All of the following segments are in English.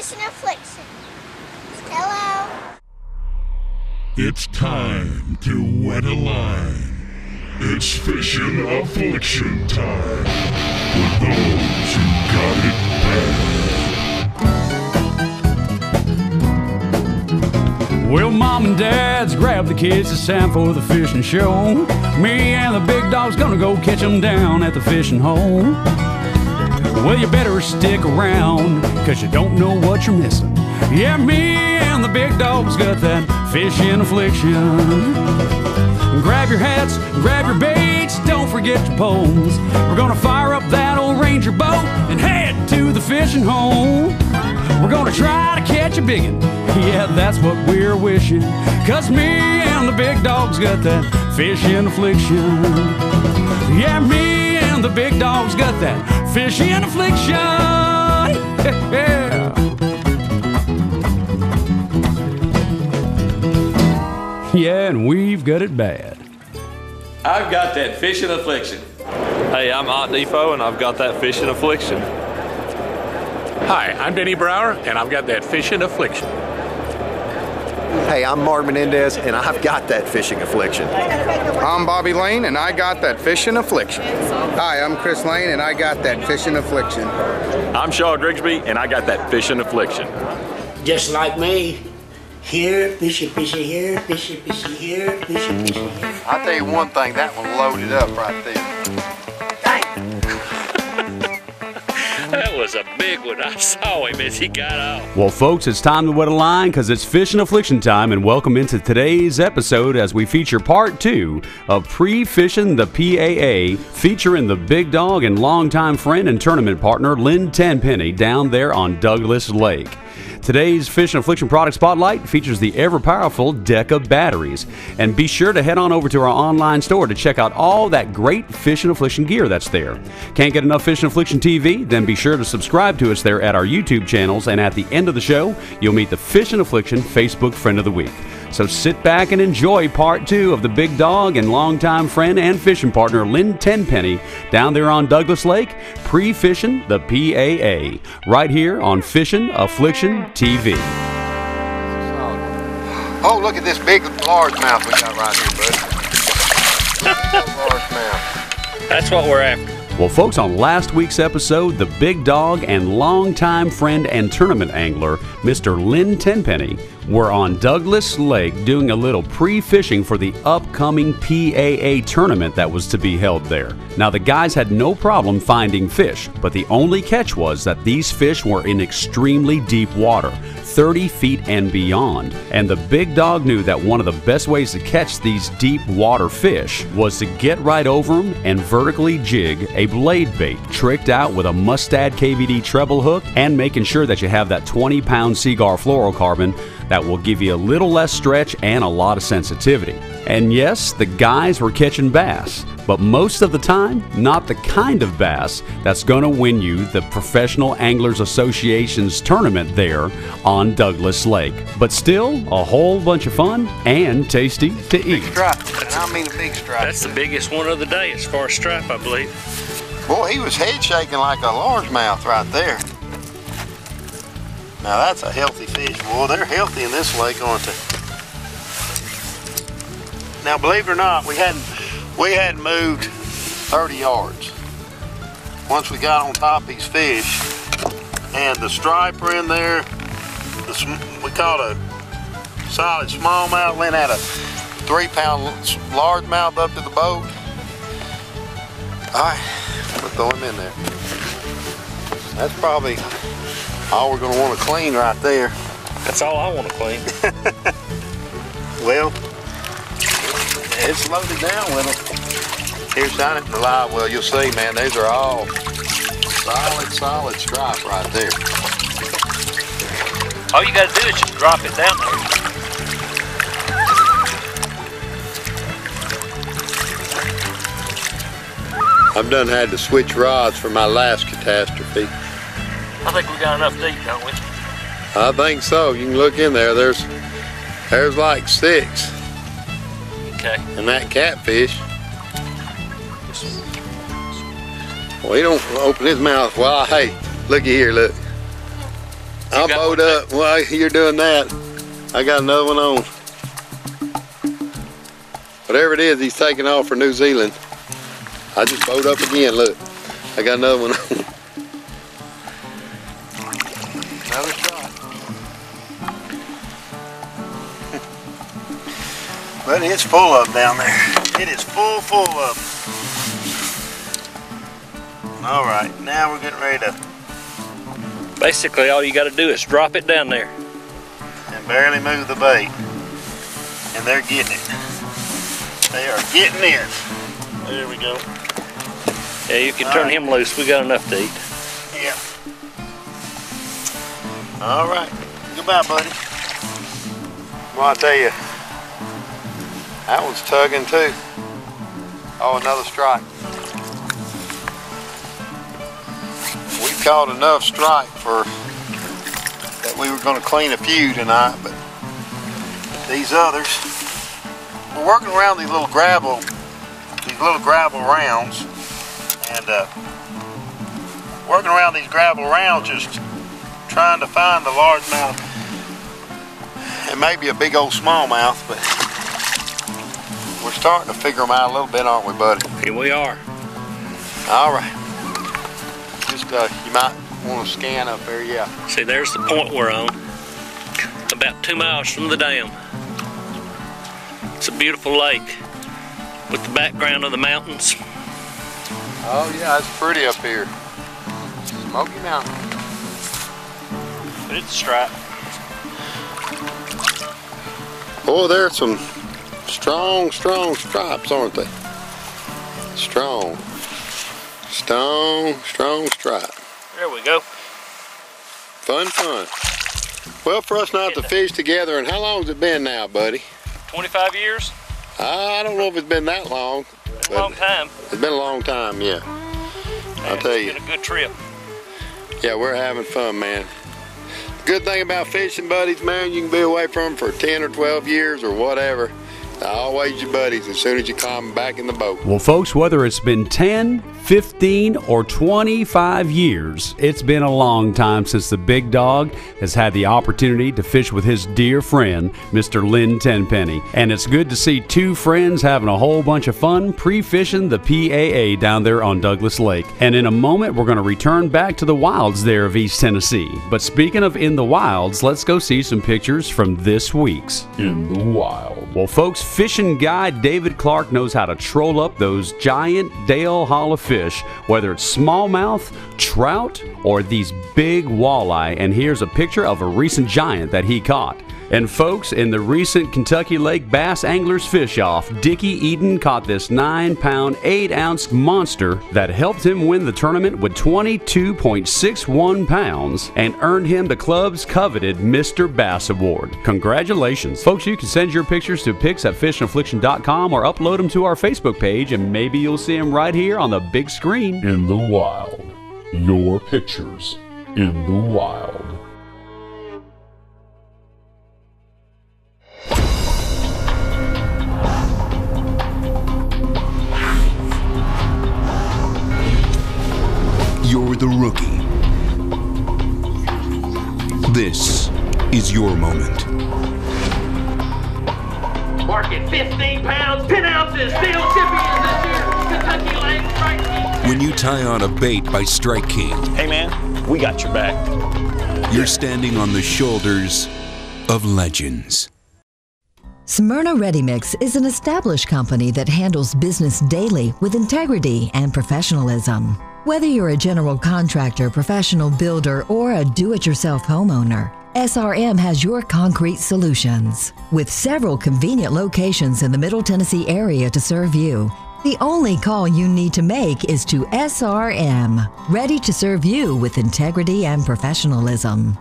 Pre-Fishin Affliction. Hello. It's time to wet a line. It's Fishin' Affliction time. For those who got it bad. Well, mom and dad's grabbed the kids, it's time for the fishing show. Me and the big dog's gonna go catch them down at the fishing hole. Well, you better stick around, cause you don't know what you're missing. Yeah, me and the big dog's got that fishing affliction. Grab your hats, grab your baits, don't forget your poles. We're gonna fire up that old Ranger boat and head to the fishing hole. We're gonna try to catch a biggin', yeah, that's what we're wishing. Cause me and the big dog's got that fishing affliction. Yeah, me and the big dog's got that fishing affliction. Yeah. Yeah, and we've got it bad. I've got that fishing affliction. Hey, I'm Ot Defo, and I've got that fishing affliction. Hi, I'm Denny Brower, and I've got that fishing affliction. Hey, I'm Mark Menendez, and I've got that fishing affliction. I'm Bobby Lane, and I got that fishing affliction. Hi, I'm Chris Lane, and I got that fishing affliction. I'm Shaw Grigsby, and I got that fishing affliction. Just like me. Here, fishy, fishy here, fishy, fishy here, fishy, fishy here. I'll tell you one thing, that one loaded up right there. That was a big one. I saw him as he got off. Well, folks, it's time to wet a line because it's Fishin' Affliction time, and welcome into today's episode as we feature part 2 of Pre-Fishin The PAA, featuring the big dog and longtime friend and tournament partner Lynn Tennpenny down there on Douglas Lake. Today's Fishin' Affliction product spotlight features the ever-powerful Deca batteries. And be sure to head on over to our online store to check out all that great Fishin' Affliction gear that's there. Can't get enough Fishin' Affliction TV? Then be sure to subscribe to us there at our YouTube channels, and at the end of the show, you'll meet the Fishin' Affliction Facebook Friend of the Week. So sit back and enjoy part 2 of the big dog and longtime friend and fishing partner Lynn Tennpenny down there on Douglas Lake, Pre-Fishin' The PAA, right here on Fishin' Affliction TV. Oh, look at this big largemouth we got right here, bud. Largemouth. That's what we're after. Well, folks, on last week's episode, the big dog and longtime friend and tournament angler, Mr. Lynn Tennpenny, were on Douglas Lake doing a little pre-fishing for the upcoming PAA tournament that was to be held there. Now, the guys had no problem finding fish, but the only catch was that these fish were in extremely deep water, 30 feet and beyond. And the big dog knew that one of the best ways to catch these deep water fish was to get right over them and vertically jig a blade bait, tricked out with a Mustad KVD treble hook, and making sure that you have that 20-pound Seaguar fluorocarbon that will give you a little less stretch and a lot of sensitivity. And yes, the guys were catching bass, but most of the time, not the kind of bass that's going to win you the Professional Anglers Association's tournament there on Douglas Lake. But still, a whole bunch of fun and tasty to eat. Big stripe, and I mean big stripe. That's the biggest one of the day as far as stripe, I believe. Boy, he was head shaking like a largemouth right there. Now that's a healthy fish. Boy, they're healthy in this lake, aren't they? Now, believe it or not, we hadn't moved 30 yards. Once we got on top of these fish, and the striper in there, we caught a solid smallmouth. Lynn had a 3-pound largemouth up to the boat. All right, we'll throw him in there. That's probably all we're going to want to clean right there. That's all I want to clean. Well, it's loaded down with them. Here's shine it in the live well. You'll see, man, these are all solid stripe right there. All you got to do is just drop it down there. I've done had to switch rods for my last catastrophe. I think we got enough to eat, don't we? I think so. You can look in there. There's like 6. Okay. And that catfish. Well, he don't open his mouth. Well, hey, looky here, look. I'll boat up while you're doing that. I got another one on. Whatever it is, he's taking off for New Zealand. I just boat up again, look. I got another one on. Another shot. But it's full of them down there. It is full of them. All right, now we're getting ready to... Basically, all you got to do is drop it down there. And barely move the bait. And they're getting it. They are getting it. There we go. Yeah, you can turn him loose. We got enough to eat. Yeah. All right. Goodbye, buddy. Well, I tell you, that one's tugging too. Oh, another strike. We caught enough strike for that we were going to clean a few tonight, but these others, we're working around these little gravel rounds, and working around these gravel rounds, just trying to find a largemouth. It may be a big old smallmouth, but we're starting to figure them out a little bit, aren't we, buddy? Here we are. All right. Just you might want to scan up there, yeah. See, there's the point we're on. About 2 miles from the dam. It's a beautiful lake with the background of the mountains. Oh yeah, it's pretty up here. Smoky Mountain. But it's a stripe. Oh, there's some strong stripes, aren't they? Strong stripe. There we go. Fun. Well, for us not to fish together, and how long has it been now, buddy? 25 years? I don't know if it's been that long. A long time. It's been a long time, yeah. I'll tell you. It's been a good trip. Yeah, we're having fun, man. Good thing about fishing buddies, man, you can be away from them for 10 or 12 years or whatever. Always your buddies as soon as you come back in the boat. Well, folks, whether it's been 10, 15, or 25 years, it's been a long time since the Big Dog has had the opportunity to fish with his dear friend, Mr. Lynn Tennpenny. And it's good to see two friends having a whole bunch of fun pre-fishing the PAA down there on Douglas Lake. And in a moment, we're going to return back to the wilds there of East Tennessee. But speaking of in the wilds, let's go see some pictures from this week's In the Wild. Well, folks, fishing guy David Clark knows how to troll up those giant Dale Hollow fish, whether it's smallmouth, trout, or these big walleye. And here's a picture of a recent giant that he caught. And folks, in the recent Kentucky Lake Bass Anglers Fish-Off, Dickie Eden caught this 9-pound, 8-ounce monster that helped him win the tournament with 22.61 pounds and earned him the club's coveted Mr. Bass Award. Congratulations. Folks, you can send your pictures to pics@fishandaffliction.com or upload them to our Facebook page, and maybe you'll see them right here on the big screen. In the Wild. Your pictures in the wild. You're the rookie. This is your moment. Market 15 pounds, 10 ounces, steel champions this year, Kentucky Lake Strike King. When you tie on a bait by Strike King, Hey man, we got your back. you're standing on the shoulders of legends. Smyrna Ready Mix is an established company that handles business daily with integrity and professionalism. Whether you're a general contractor, professional builder, or a do-it-yourself homeowner, SRM has your concrete solutions. With several convenient locations in the Middle Tennessee area to serve you, the only call you need to make is to SRM, ready to serve you with integrity and professionalism.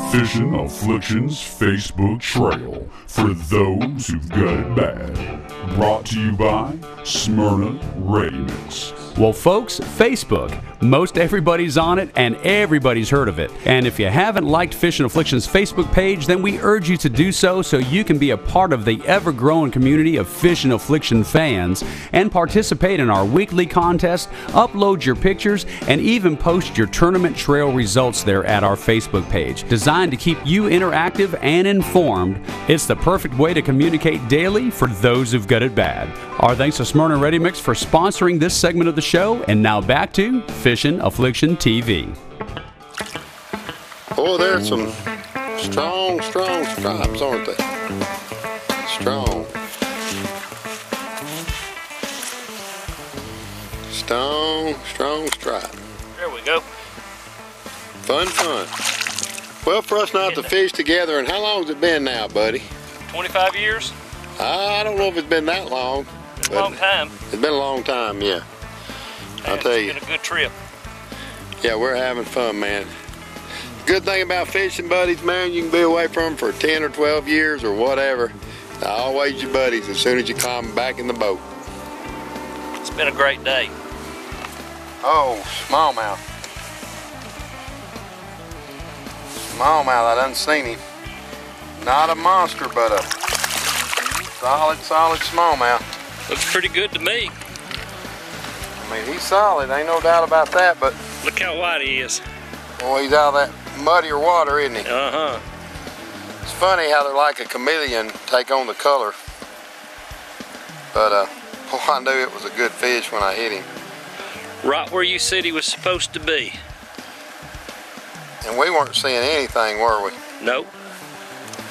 Pre-Fishin Affliction's Facebook trail for those who've got it bad. Brought to you by Smyrna Ready Mix. Well, folks, Facebook. Most everybody's on it and everybody's heard of it. And if you haven't liked Fishin' Affliction's Facebook page, then we urge you to do so you can be a part of the ever-growing community of Fishin' Affliction fans and participate in our weekly contest, upload your pictures, and even post your tournament trail results there at our Facebook page. Designed to keep you interactive and informed, it's the perfect way to communicate daily for those who've got it bad. Our thanks to Smyrna Ready Mix for sponsoring this segment of the show, and now back to Fishin' Affliction TV. Oh, there's some strong stripes, aren't they? Strong. Strong stripe. There we go. Fun. Well, for us not to fish together, and how long's it been now, buddy? 25 years? I don't know if it's been that long. A long time. It's been a long time, yeah. I'll tell you. It's been a good trip. Yeah, we're having fun, man. Good thing about fishing buddies, man, you can be away from them for 10 or 12 years or whatever. Always your buddies as soon as you climb back in the boat. It's been a great day. Oh, smallmouth. Smallmouth, I done seen him. Not a monster, but a solid smallmouth. Looks pretty good to me. I mean, he's solid, ain't no doubt about that, but look how wide he is. Boy, he's out of that muddier water, isn't he? Uh-huh. It's funny how they're like a chameleon, take on the color. But, boy, I knew it was a good fish when I hit him. Right where you said he was supposed to be. And we weren't seeing anything, were we? Nope.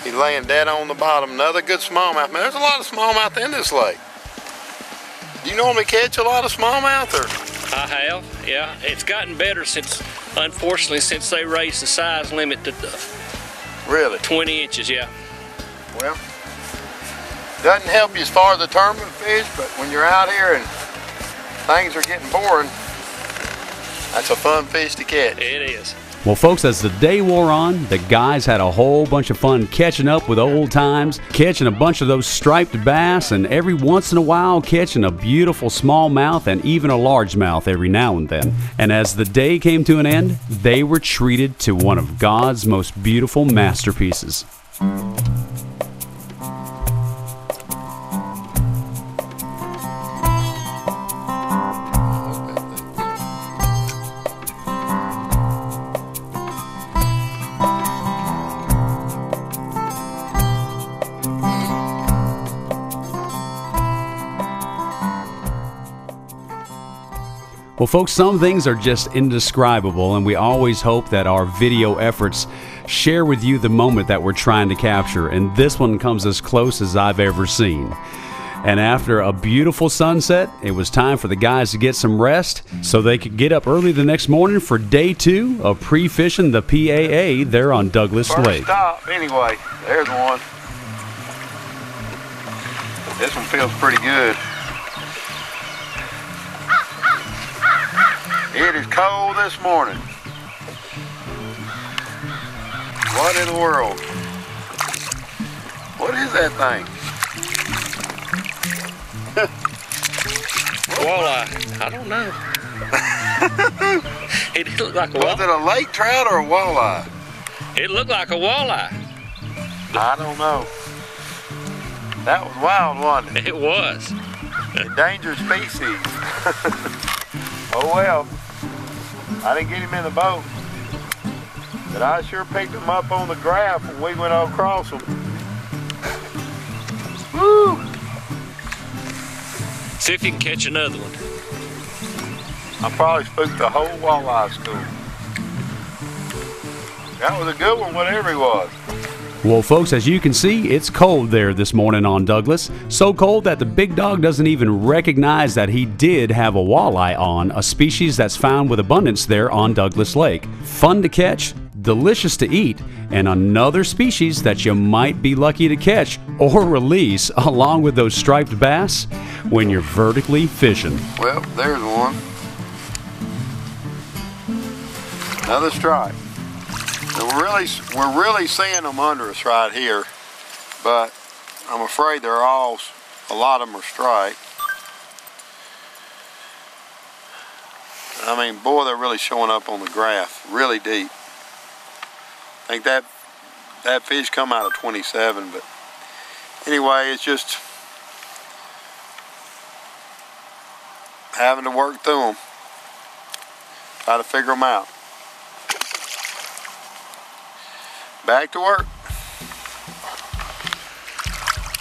He's laying dead on the bottom. Another good smallmouth. Man, there's a lot of smallmouth in this lake. Do you normally catch a lot of smallmouth, or? I have, yeah. It's gotten better unfortunately, since they raised the size limit to really? 20 inches, yeah. Well, doesn't help you as far as the tournament fish, but when you're out here and things are getting boring, that's a fun fish to catch. It is. Well, folks, as the day wore on, the guys had a whole bunch of fun catching up with old times, catching a bunch of those striped bass, and every once in a while catching a beautiful smallmouth and even a largemouth every now and then. And as the day came to an end, they were treated to one of God's most beautiful masterpieces. Well, folks, some things are just indescribable, and we always hope that our video efforts share with you the moment that we're trying to capture, and this one comes as close as I've ever seen. And after a beautiful sunset, it was time for the guys to get some rest so they could get up early the next morning for day 2 of Pre-Fishin The PAA there on Douglas Lake. First stop, anyway. There's one. This one feels pretty good. It is cold this morning. What in the world? What is that thing? Walleye. I don't know. It didn't look like a walleye. Was it a lake trout or a walleye? It looked like a walleye. I don't know. That was wild, wasn't it? It was. Endangered species. Oh well. I didn't get him in the boat, but I sure picked him up on the graph when we went across him. Woo! See if you can catch another one. I probably spooked the whole walleye school. That was a good one, whatever he was. Well, folks, as you can see, it's cold there this morning on Douglas. So cold that the big dog doesn't even recognize that he did have a walleye on, a species that's found with abundance there on Douglas Lake. Fun to catch, delicious to eat, and another species that you might be lucky to catch or release along with those striped bass when you're vertically fishing. Well, there's one. Another stripe. And we're really seeing them under us right here, but I'm afraid a lot of them are striped. I mean, boy, they're really showing up on the graph, really deep. I think that fish come out of 27, but anyway, it's just having to work through them, try to figure them out. Back to work.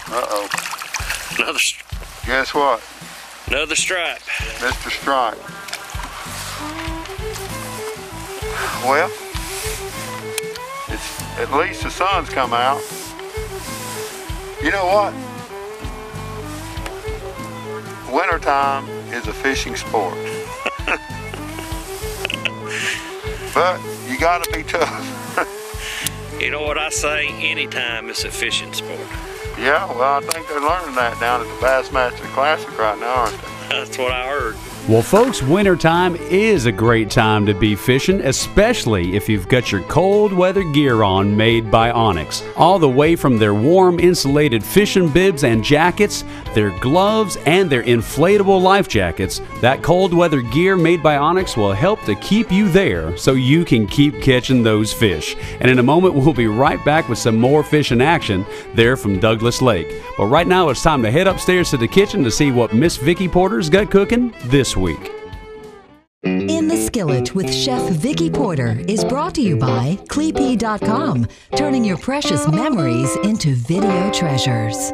Uh-oh. Guess what? Another stripe. Mr. Stripe. Well, at least the sun's come out. You know what? Wintertime is a fishing sport. But you gotta be tough. You know what I say? Anytime it's a fishing sport. Yeah, well, I think they're learning that down at the Bassmaster Classic right now, aren't they? That's what I heard. Well, folks, wintertime is a great time to be fishing, especially if you've got your cold weather gear on made by Onyx. All the way from their warm insulated fishing bibs and jackets, their gloves, and their inflatable life jackets, that cold weather gear made by Onyx will help to keep you there so you can keep catching those fish. And in a moment, we'll be right back with some more fishing action there from Douglas Lake. But right now, it's time to head upstairs to the kitchen to see what Miss Vicki Porter's got cooking this week. In the Skillet with Chef Vicki Porter is brought to you by Cleepy.com, turning your precious memories into video treasures.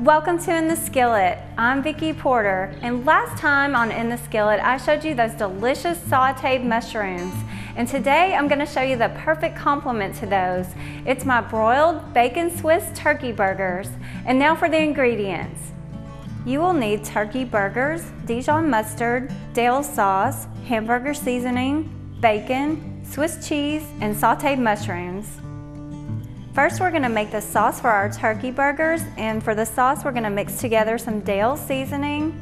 Welcome to In the Skillet. I'm Vicki Porter, and last time on In the Skillet I showed you those delicious sauteed mushrooms, and today I'm going to show you the perfect complement to those. It's my broiled bacon Swiss turkey burgers. And now for the ingredients. You will need turkey burgers, Dijon mustard, Dale's sauce, hamburger seasoning, bacon, Swiss cheese, and sauteed mushrooms. First, we're going to make the sauce for our turkey burgers, and for the sauce we're going to mix together some Dale's seasoning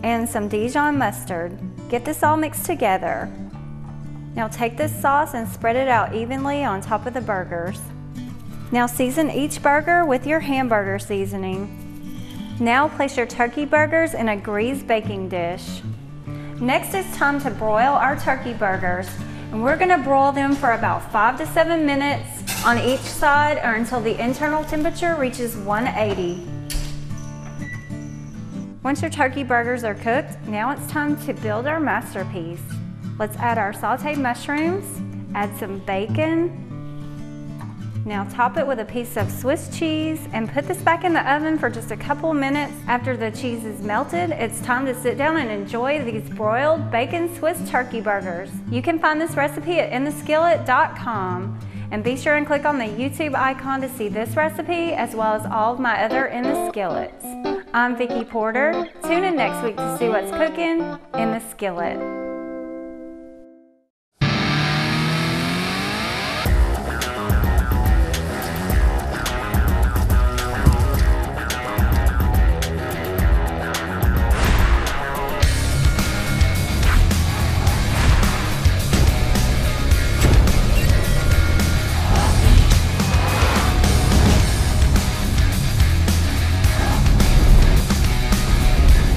and some Dijon mustard. Get this all mixed together. Now take this sauce and spread it out evenly on top of the burgers. Now season each burger with your hamburger seasoning. Now place your turkey burgers in a greased baking dish. Next, it's time to broil our turkey burgers, and we're going to broil them for about 5 to 7 minutes on each side, or until the internal temperature reaches 180. Once your turkey burgers are cooked, now it's time to build our masterpiece. Let's add our sauteed mushrooms, add some bacon. Now top it with a piece of Swiss cheese and put this back in the oven for just a couple minutes. After the cheese is melted, it's time to sit down and enjoy these broiled bacon Swiss turkey burgers. You can find this recipe at intheskillet.com, and be sure and click on the YouTube icon to see this recipe as well as all of my other In the Skillets. I'm Vicki Porter. Tune in next week to see what's cooking in the skillet.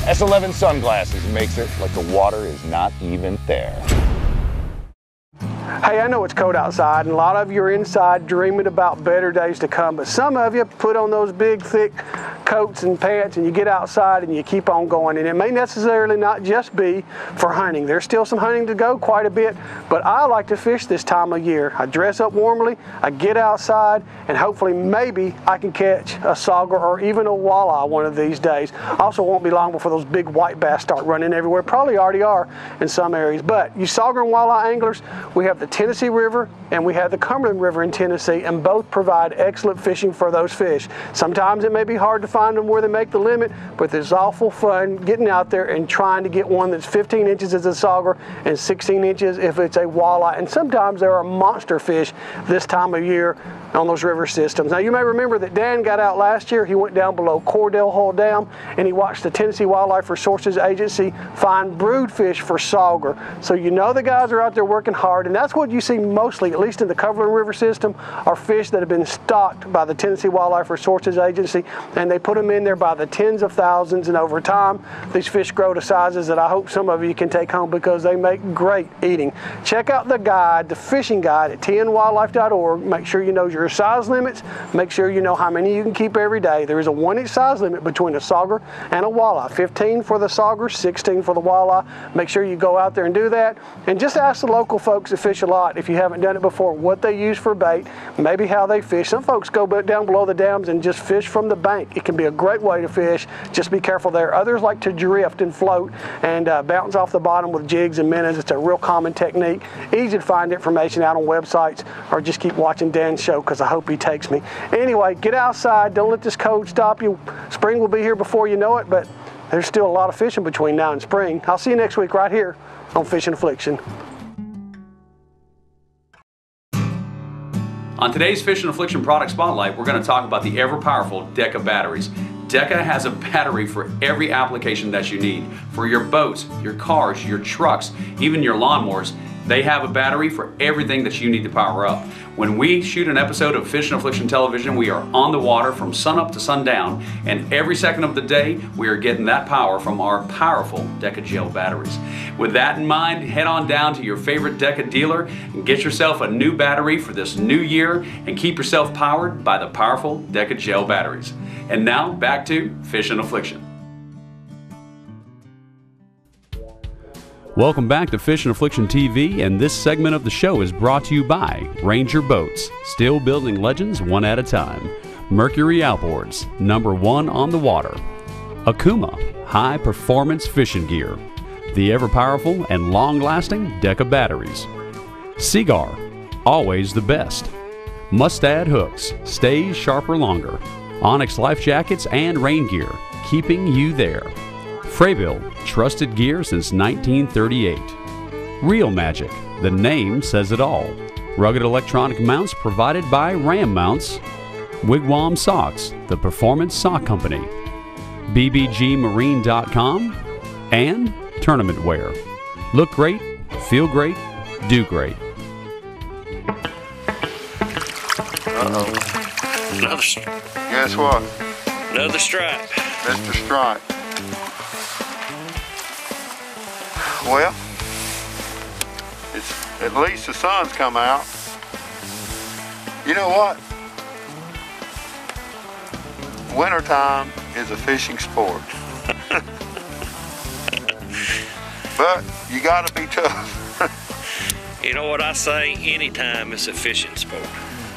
S11 sunglasses makes it like the water is not even there. Hey, I know it's cold outside, and a lot of you are inside dreaming about better days to come, but some of you put on those big, thick coats and pants, and you get outside and you keep on going. And it may necessarily not just be for hunting. There's still some hunting to go, quite a bit, but I like to fish this time of year. I dress up warmly, I get outside, and hopefully maybe I can catch a sauger or even a walleye one of these days. Also, won't be long before those big white bass start running everywhere. Probably already are in some areas. But you sauger and walleye anglers, we have the Tennessee River and we have the Cumberland River in Tennessee, and both provide excellent fishing for those fish. Sometimes it may be hard to find them where they make the limit, but it's awful fun getting out there and trying to get one that's 15 inches as a sauger and 16 inches if it's a walleye. And sometimes there are monster fish this time of year. on those river systems. Now you may remember that Dan got out last year. He went down below Cordell Hole Dam and he watched the Tennessee Wildlife Resources Agency find brood fish for sauger. So you know the guys are out there working hard, and that's what you see mostly, at least in the Cumberland River system, are fish that have been stocked by the Tennessee Wildlife Resources Agency, and they put them in there by the tens of thousands, and over time these fish grow to sizes that I hope some of you can take home because they make great eating. Check out the guide, the fishing guide at tnwildlife.org. Make sure you know your size limits. Make sure you know how many you can keep every day. There is a 1-inch size limit between a sauger and a walleye. 15 for the sauger, 16 for the walleye. Make sure you go out there and do that. And just ask the local folks that fish a lot, if you haven't done it before, what they use for bait, maybe how they fish. Some folks go down below the dams and just fish from the bank. It can be a great way to fish. Just be careful there. Others like to drift and float and bounce off the bottom with jigs and minnows. It's a real common technique. Easy to find information out on websites, or just keep watching Dan's show because I hope he takes me. Anyway, get outside. Don't let this cold stop you. Spring will be here before you know it, but there's still a lot of fishing between now and spring. I'll see you next week right here on Fishin' Affliction. On today's Fishin' Affliction product spotlight, we're going to talk about the ever-powerful Deka batteries. Deka has a battery for every application that you need. For your boats, your cars, your trucks, even your lawnmowers, they have a battery for everything that you need to power up. When we shoot an episode of Fishin' Affliction Television, we are on the water from sunup to sundown, and every second of the day, we are getting that power from our powerful Deka gel batteries. With that in mind, head on down to your favorite Deka dealer and get yourself a new battery for this new year and keep yourself powered by the powerful Deka gel batteries. And now, back to Fishin' Affliction. Welcome back to Fishin' Affliction TV, and this segment of the show is brought to you by Ranger Boats, still building legends one at a time. Mercury Outboards, #1 on the water. Akuma, high performance fishing gear. The ever-powerful and long-lasting Deka batteries. Seagar, always the best. Mustad hooks, stays sharper longer. Onyx life jackets and rain gear, keeping you there. Freyville, trusted gear since 1938. Real Magic, the name says it all. Rugged electronic mounts provided by Ram Mounts. Wigwam Socks, the performance sock company. bbgmarine.com and Tournament Wear. Look great, feel great, do great. Guess what? Another stripe. Mr. Stripe. Well, it's at least the sun's come out. You know what? Wintertime is a fishing sport. But you gotta be tough. You know what I say? Anytime is a fishing sport.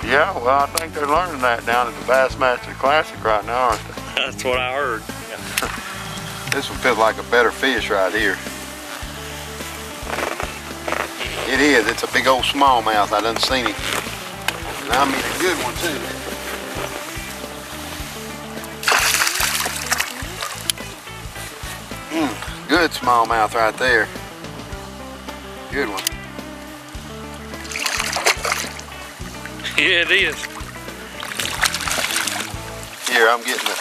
Yeah, well, I think they're learning that down at the Bassmaster Classic right now, aren't they? That's what I heard. This one feels like a better fish right here. It is. It's a big old smallmouth. I done seen him. And I mean a good one too. Good smallmouth right there. Good one. Yeah, it is. Here, I'm getting it.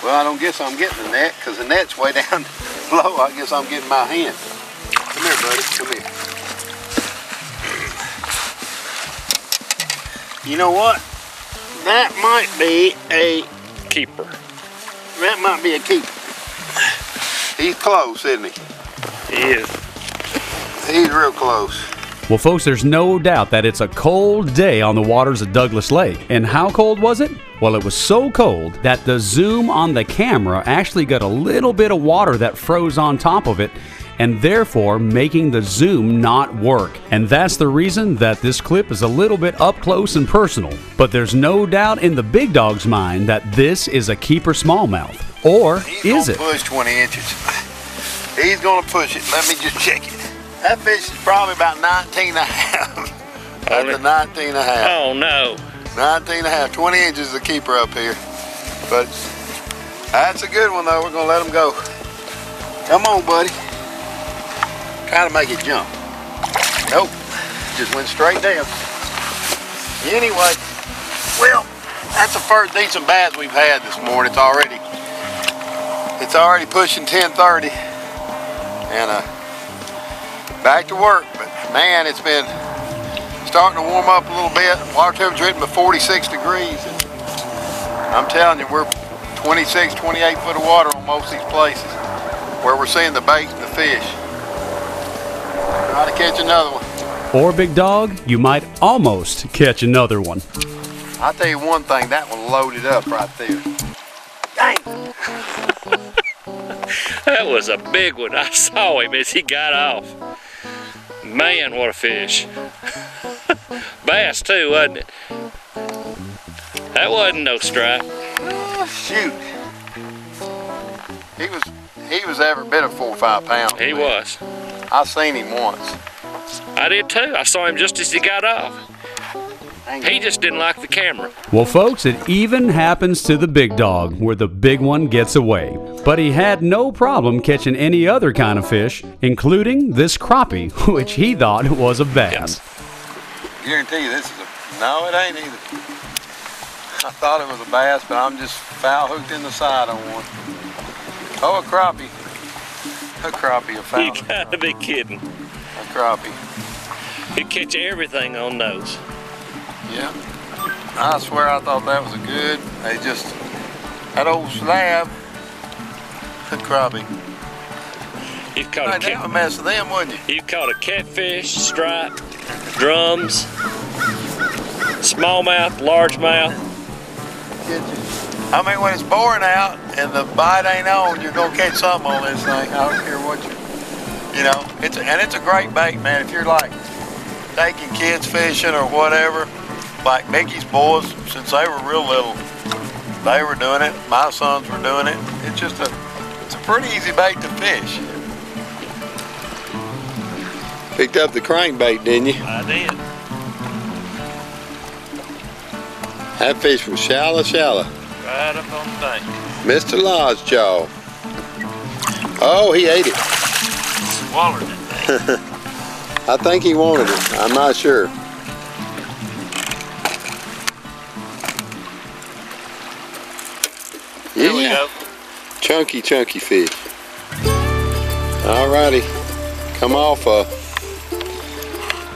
Well, I don't guess I'm getting the net because the net's way down low. I guess I'm getting my hand. Come here, buddy. Come here. You know what? That might be a keeper. That might be a keeper. He's close, isn't he? He is. He's real close. Well, folks, there's no doubt that it's a cold day on the waters of Douglas Lake. And how cold was it? Well, it was so cold that the zoom on the camera actually got a little bit of water that froze on top of it, and therefore making the zoom not work. And that's the reason that this clip is a little bit up close and personal. But there's no doubt in the big dog's mind that this is a keeper smallmouth. Or is it? He's gonna push 20 inches. He's gonna push it. Let me just check it. That fish is probably about 19 and a half. That's a 19 and a half. Oh no. 19 and a half. 20 inches is a keeper up here. But that's a good one though. We're gonna let him go. Come on, buddy. Try to make it jump. Nope. Just went straight down. Anyway, Well, that's the first decent bass we've had this morning. It's already pushing 10:30, and back to work. But man, it's been starting to warm up a little bit. Water temperature's hitting to 46 degrees. And I'm telling you, we're 26, 28 foot of water on most of these places where we're seeing the bait and the fish. Try to catch another one. Or, Big Dog, you might almost catch another one. I'll tell you one thing, that one loaded up right there. Dang! That was a big one. I saw him as he got off. Man, what a fish. Bass too, wasn't it? That wasn't no stripe. Oh, shoot. He was every bit of 4 or 5 pounds. He was. I seen him once. I did too. I saw him just as he got off. He just didn't like the camera. Well, folks, it even happens to the Big Dog, where the big one gets away. But he had no problem catching any other kind of fish, including this crappie, which he thought was a bass. Guarantee you this is no, it ain't either. I thought it was a bass, but I'm just foul hooked in the side on one. Oh, a crappie. A crappie, a foul. You gotta be kidding. A crappie. He'd catch everything on those. Yeah. I swear I thought that was a good. They just, that old slab. A crappie. You've caught a mess of them, wouldn't you? You've caught a catfish, stripe, drums, smallmouth, largemouth. I mean, when it's boring out and the bite ain't on, you're gonna catch something on this thing. I don't care what you know. It's a great bait, man. If you're like taking kids fishing or whatever, like Mickey's boys, since they were real little, they were doing it. My sons were doing it. It's a pretty easy bait to fish. Picked up the crankbait, didn't you? I did. That fish was shallow. Right up on the bank. Mr. Lodgejaw. Oh, he ate it. Swallowed it. I think he wanted it. I'm not sure. There we go. Chunky fish. Alrighty. Come off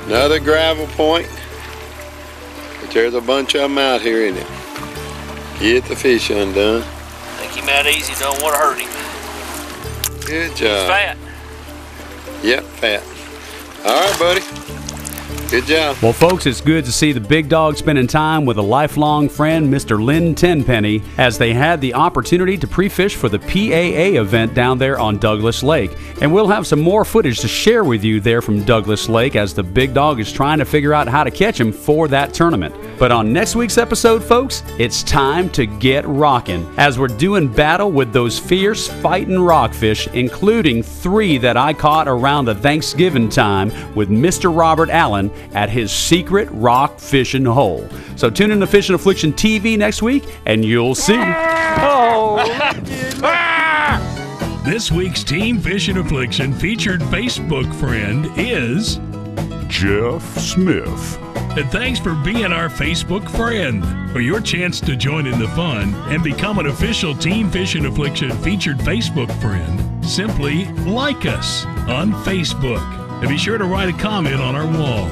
another gravel point. But there's a bunch of them out here, isn't it? Get the fish undone. Think him out easy, don't want to hurt him. Good job. He's fat. Yep, fat. All right, buddy. Good job. Well, folks, it's good to see the Big Dog spending time with a lifelong friend, Mr. Lynn Tennpenny, as they had the opportunity to pre-fish for the PAA event down there on Douglas Lake. And we'll have some more footage to share with you there from Douglas Lake as the Big Dog is trying to figure out how to catch him for that tournament. But on next week's episode, folks, it's time to get rocking as we're doing battle with those fierce fighting rockfish, including 3 that I caught around the Thanksgiving time with Mr. Robert Allen at his secret rock fishing hole. So tune in to Fishin' Affliction TV next week and you'll see. This week's Team Fishin' Affliction featured Facebook friend is Jeff Smith. And thanks for being our Facebook friend. For your chance to join in the fun and become an official Team Fishin' Affliction featured Facebook friend, simply like us on Facebook. And be sure to write a comment on our wall.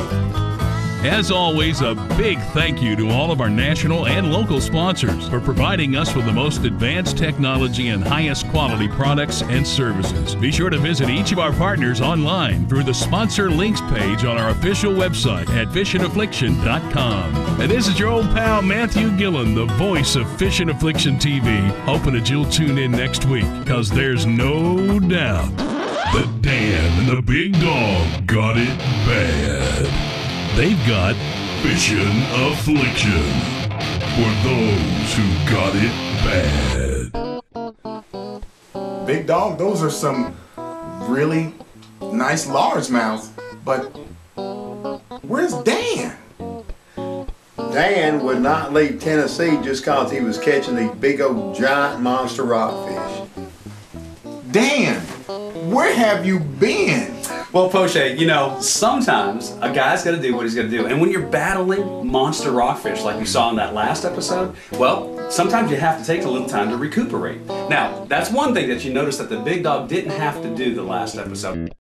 As always, a big thank you to all of our national and local sponsors for providing us with the most advanced technology and highest quality products and services. Be sure to visit each of our partners online through the sponsor links page on our official website at fishingaffliction.com. And this is your old pal Matthew Gillen, the voice of Fishin' Affliction TV, hoping that you'll tune in next week, because there's no doubt that Dan and the Big Dog got it bad. They've got Fishin' Affliction for those who got it bad. Big Dog, those are some really nice largemouths, but where's Dan? Dan would not leave Tennessee just because he was catching these big old giant monster rockfish. Dan, where have you been? Well, Poche, you know, sometimes a guy's got to do what he's got to do. And when you're battling monster rockfish like you saw in that last episode, well, sometimes you have to take a little time to recuperate. Now, that's one thing that you notice that the big dog didn't have to do the last episode.